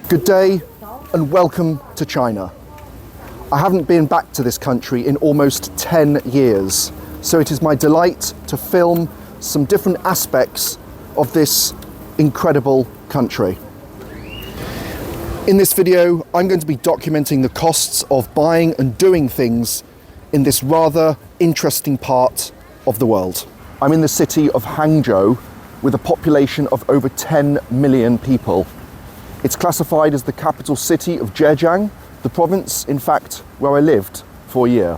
Good day and welcome to China. I haven't been back to this country in almost 10 years, so it is my delight to film some different aspects of this incredible country. In this video, I'm going to be documenting the costs of buying and doing things in this rather interesting part of the world. I'm in the city of Hangzhou with a population of over 10 million people. It's classified as the capital city of Zhejiang, the province, in fact, where I lived for a year.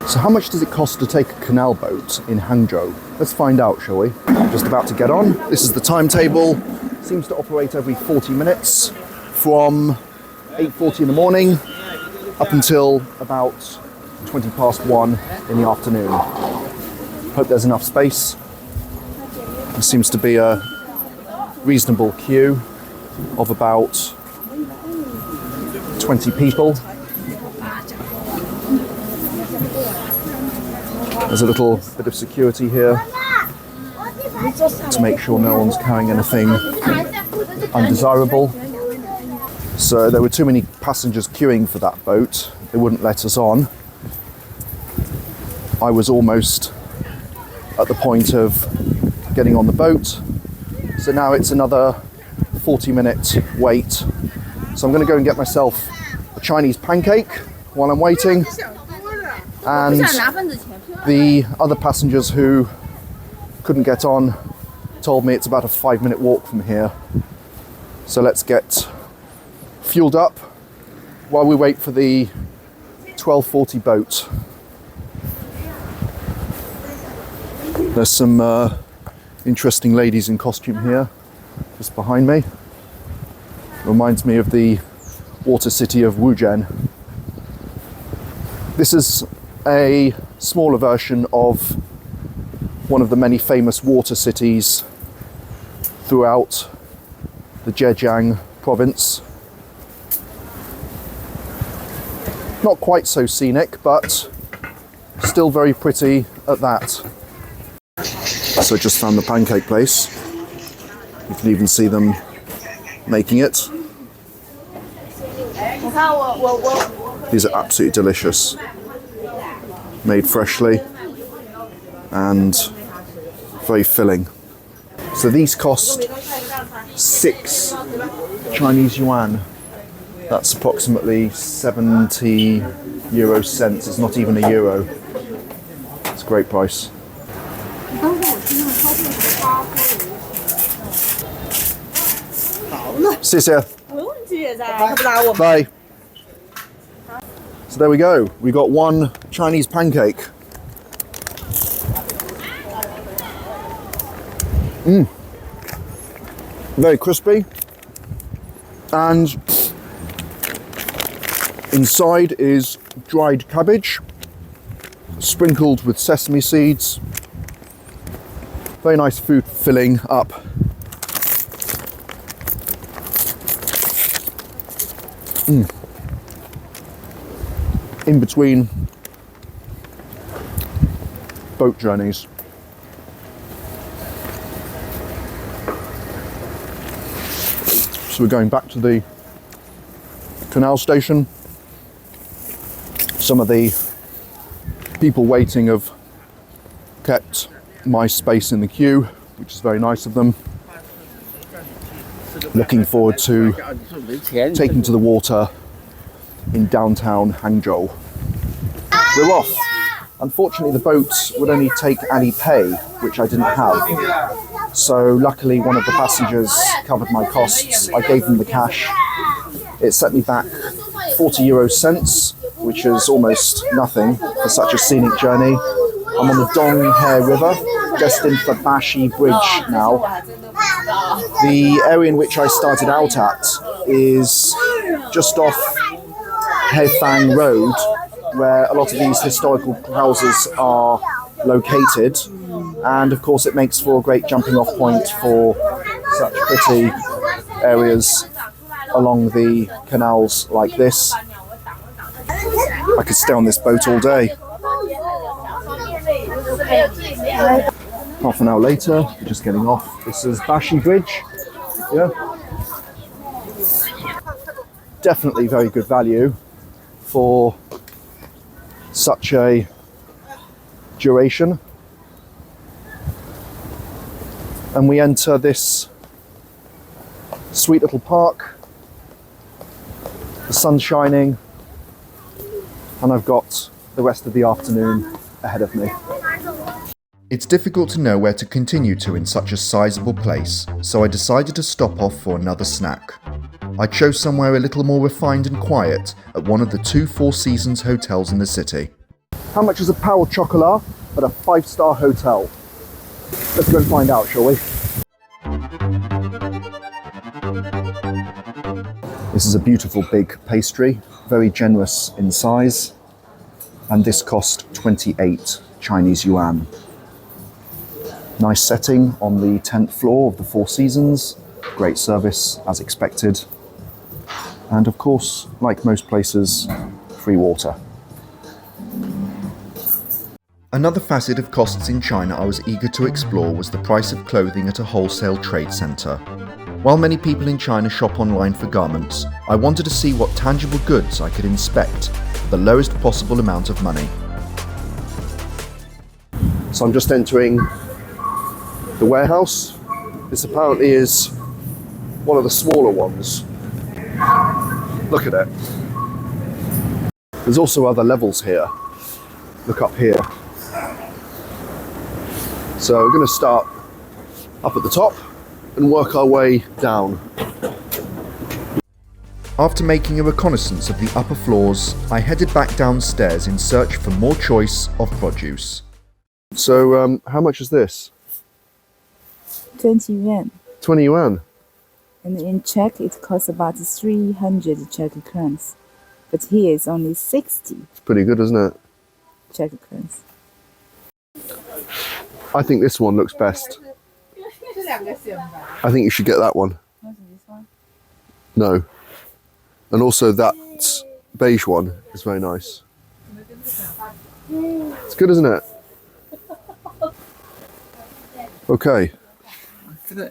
So how much does it cost to take a canal boat in Hangzhou? Let's find out, shall we? Just about to get on. This is the timetable. Seems to operate every 40 minutes from 8:40 in the morning up until about 20 past 1 in the afternoon. Hope there's enough space. There seems to be a reasonable queue of about 20 people. There's a little bit of security here to make sure no one's carrying anything undesirable. So there were too many passengers queuing for that boat. They wouldn't let us on. I was almost at the point of getting on the boat. So now it's another 40-minute wait. So I'm going to go and get myself a Chinese pancake while I'm waiting. And the other passengers who couldn't get on told me it's about a 5-minute walk from here. So let's get fueled up while we wait for the 12:40 boat. There's some interesting ladies in costume here, just behind me. Reminds me of the water city of Wuzhen. This is a smaller version of one of the many famous water cities throughout the Zhejiang province. Not quite so scenic, but still very pretty at that. So I just found the pancake place. You can even see them making it. These are absolutely delicious. Made freshly and very filling. So these cost 6 Chinese yuan. That's approximately 70 euro cents. It's not even a euro. It's a great price. Bye. So there we go. We got one Chinese pancake. Very crispy. And inside is dried cabbage, sprinkled with sesame seeds. Very nice food filling up. In between boat journeys. So we're going back to the canal station. Some of the people waiting have kept my space in the queue, which is very nice of them. Looking forward to taking to the water in downtown Hangzhou. We're off. Unfortunately, the boat would only take Alipay, which I didn't have. So luckily, one of the passengers covered my costs. I gave them the cash. It set me back 40 euro cents, which is almost nothing for such a scenic journey. I'm on the Donghae River, just in the Bashi Bridge now. The area in which I started out at is just off Hefang Road, where a lot of these historical houses are located, and of course it makes for a great jumping off point for such pretty areas along the canals like this. I could stay on this boat all day. Half an hour later, we're just getting off. This is Bashi Bridge. Yeah. Definitely very good value for such a duration. And we enter this sweet little park. The sun's shining, and I've got the rest of the afternoon ahead of me. It's difficult to know where to continue to in such a sizable place, so I decided to stop off for another snack. I chose somewhere a little more refined and quiet at one of the 2 Four Seasons hotels in the city. How much is a power chocolat at a 5-star hotel? Let's go and find out, shall we? This is a beautiful big pastry, very generous in size, and this cost 28 Chinese yuan. Nice setting on the 10th floor of the Four Seasons, great service as expected, and of course, like most places, free water. Another facet of costs in China I was eager to explore was the price of clothing at a wholesale trade centre. While many people in China shop online for garments, I wanted to see what tangible goods I could inspect for the lowest possible amount of money. So I'm just entering the warehouse. This apparently is one of the smaller ones. Look at it. There's also other levels here. Look up here. So we're going to start up at the top and work our way down. After making a reconnaissance of the upper floors, I headed back downstairs in search for more choice of produce. So how much is this? 20 yuan. 20 yuan. And in Czech, it costs about 300 Czech crowns. But here it's only 60 It's pretty good, isn't it? Czech crowns. I think this one looks best. I think you should get that one. What's this one? No. And also that beige one is very nice. It's good, isn't it? Okay. 这个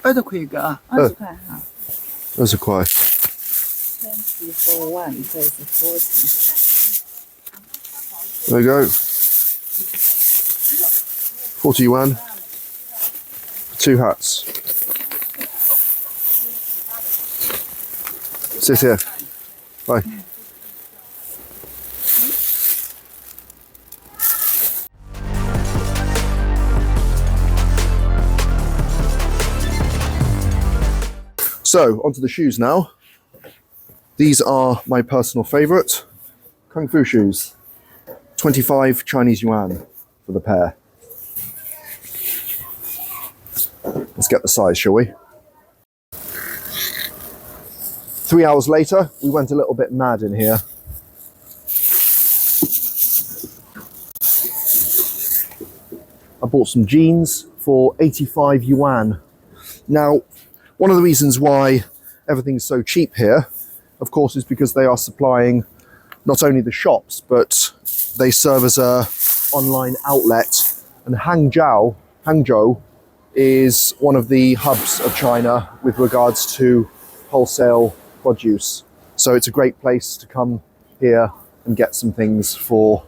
20块一个啊，20块哈。Those are quite. 20 for one, so it's 40. There you go. 40 yuan. 2 hats. Sit here. Bye. So, onto the shoes now. These are my personal favourite. Kung Fu shoes. 25 Chinese yuan for the pair. Let's get the size, shall we? 3 hours later, we went a little bit mad in here. I bought some jeans for 85 yuan. Now, one of the reasons why everything's so cheap here, of course, is because they are supplying not only the shops, but they serve as a online outlet. And Hangzhou is one of the hubs of China with regards to wholesale produce. So it's a great place to come here and get some things for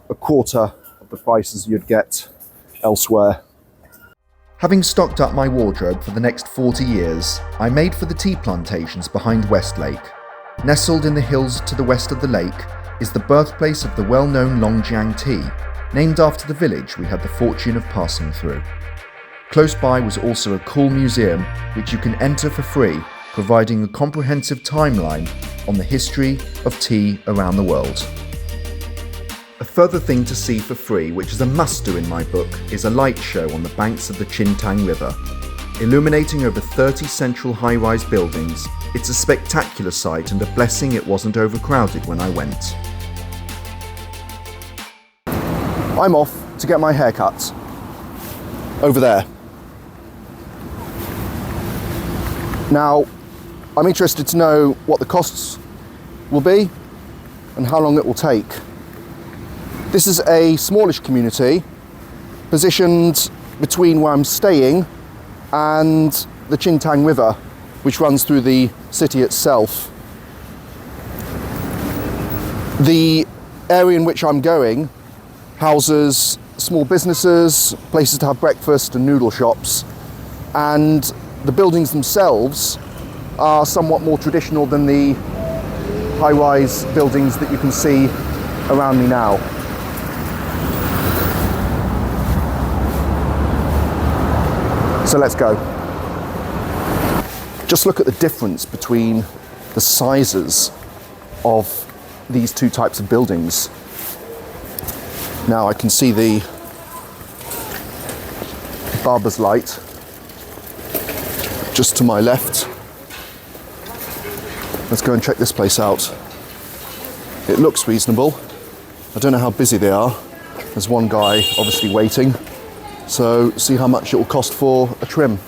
a quarter of the prices you'd get elsewhere. Having stocked up my wardrobe for the next 40 years, I made for the tea plantations behind Westlake. Nestled in the hills to the west of the lake is the birthplace of the well-known Longjiang tea, named after the village we had the fortune of passing through. Close by was also a cool museum which you can enter for free, providing a comprehensive timeline on the history of tea around the world. A further thing to see for free, which is a must-do in my book, is a light show on the banks of the Qintang River. Illuminating over 30 central high-rise buildings, it's a spectacular sight and a blessing it wasn't overcrowded when I went. I'm off to get my hair cut. over there. Now, I'm interested to know what the costs will be and how long it will take. This is a smallish community positioned between where I'm staying and the Qintang River, which runs through the city itself. The area in which I'm going houses small businesses, places to have breakfast and noodle shops, and the buildings themselves are somewhat more traditional than the high-rise buildings that you can see around me now. So let's go. Just look at the difference between the sizes of these two types of buildings. Now I can see the barber's light just to my left. Let's go and check this place out. It looks reasonable. I don't know how busy they are. There's one guy obviously waiting. So see how much it will cost for a trim.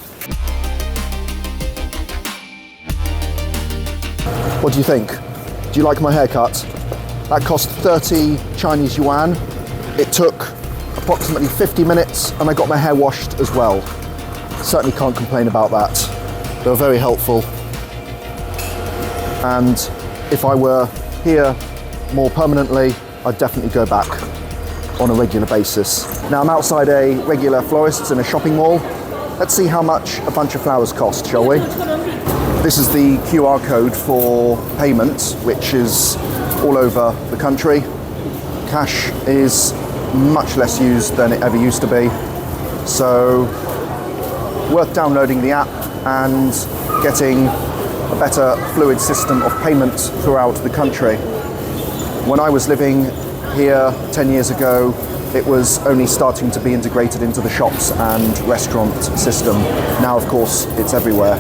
What do you think? Do you like my haircut? That cost 30 Chinese yuan. It took approximately 50 minutes and I got my hair washed as well. Certainly can't complain about that. They were very helpful. And if I were here more permanently, I'd definitely go back on a regular basis. Now I'm outside a regular florist's in a shopping mall. Let's see how much a bunch of flowers cost, shall we? This is the QR code for payment, which is all over the country. Cash is much less used than it ever used to be. So worth downloading the app and getting a better fluid system of payment throughout the country. When I was living here 10 years ago, it was only starting to be integrated into the shops and restaurant system. Now, of course, it's everywhere.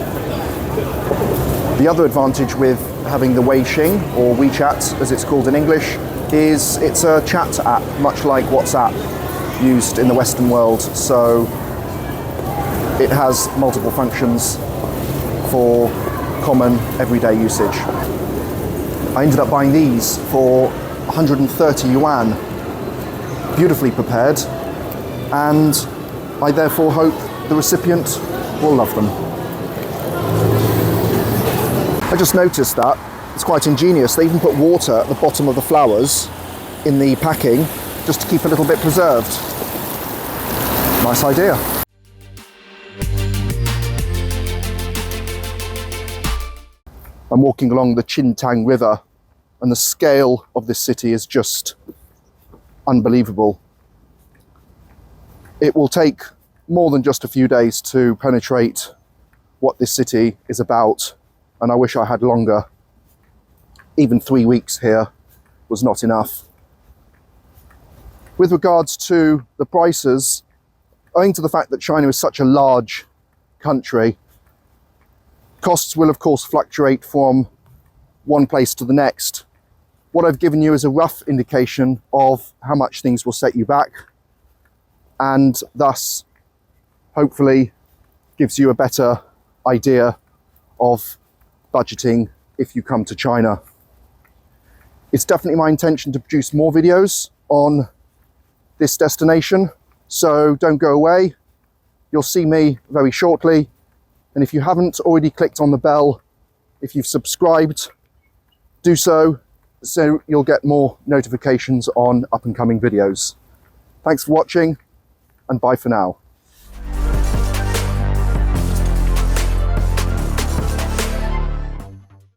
The other advantage with having the Weixin, or WeChat as it's called in English, is it's a chat app, much like WhatsApp used in the Western world. So it has multiple functions for common everyday usage. I ended up buying these for 130 yuan, beautifully prepared, and I therefore hope the recipient will love them. I just noticed that. It's quite ingenious. They even put water at the bottom of the flowers in the packing just to keep a little bit preserved. Nice idea. I'm walking along the Qintang River and the scale of this city is just unbelievable. It will take more than just a few days to penetrate what this city is about, and I wish I had longer. Even 3 weeks here was not enough. With regards to the prices, owing to the fact that China is such a large country, costs will of course fluctuate from one place to the next. What I've given you is a rough indication of how much things will set you back, and thus hopefully gives you a better idea of budgeting if you come to China. It's definitely my intention to produce more videos on this destination, so don't go away. You'll see me very shortly, and if you haven't already clicked on the bell, if you've subscribed, do so you'll get more notifications on up and coming videos. Thanks for watching, and bye for now.